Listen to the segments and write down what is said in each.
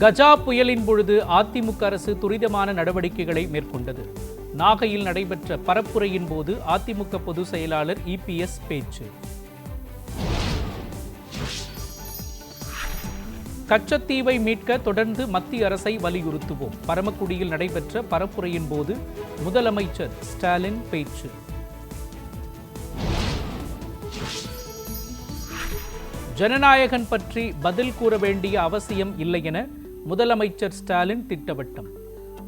கஜா புயலின் பொழுது அதிமுக அரசு துரிதமான நடவடிக்கைகளை மேற்கொண்டது. நாகையில் நடைபெற்ற பரப்புரையின் போது அதிமுக பொதுச் செயலாளர் இபிஎஸ் பேச்சு. கச்சத்தீவை மீட்க தொடர்ந்து மத்திய அரசை வலியுறுத்துவோம். பரமக்குடியில் நடைபெற்ற பரப்புரையின் போது முதலமைச்சர் ஸ்டாலின் பேச்சு. ஜனநாயகன் பற்றி பதில் கூற வேண்டிய அவசியம் இல்லை என முதலமைச்சர் ஸ்டாலின் திட்டவட்டம்.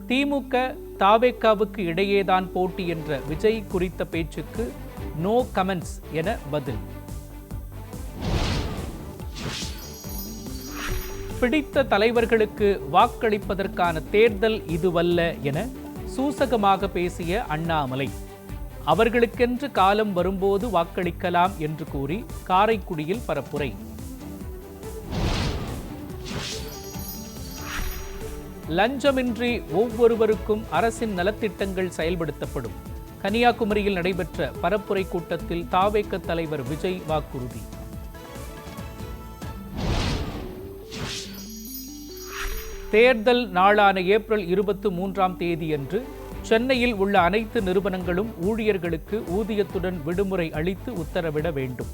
திமுக தாவேகாவுக்கு இடையேதான் போட்டி என்ற விஜய் குறித்த பேச்சுக்கு நோ கமெண்ட்ஸ் என பதில். பிடித்த தலைவர்களுக்கு வாக்களிப்பதற்கான தேர்தல் இதுவல்ல என சூசகமாக பேசிய அண்ணாமலை, அவர்களுக்கென்று காலம் வரும்போது வாக்களிக்கலாம் என்று கூறி காரைக்குடியில் பரப்புரை. லஞ்சமின்றி ஒவ்வொருவருக்கும் அரசின் நலத்திட்டங்கள் செயல்படுத்தப்படும். கன்னியாகுமரியில் நடைபெற்ற பரப்புரை கூட்டத்தில் தாவேக தலைவர் விஜய் வாக்குறுதி. தேர்தல் நாளான ஏப்ரல் 23 சென்னையில் உள்ள அனைத்து நிறுவனங்களும் ஊழியர்களுக்கு ஊதியத்துடன் விடுமுறை அளித்து உத்தரவிட வேண்டும்.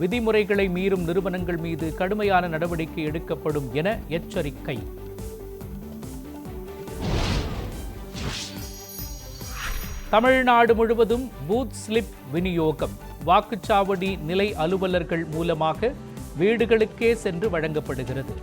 விதிமுறைகளை மீறும் நிறுவனங்கள் மீது கடுமையான நடவடிக்கை எடுக்கப்படும் என எச்சரிக்கை. தமிழ்நாடு முழுவதும் பூத் ஸ்லிப் விநியோகம். வாக்குச்சாவடி நிலை அலுவலர்கள் மூலமாக வீடுகளுக்கே சென்று வழங்கப்படுகிறது.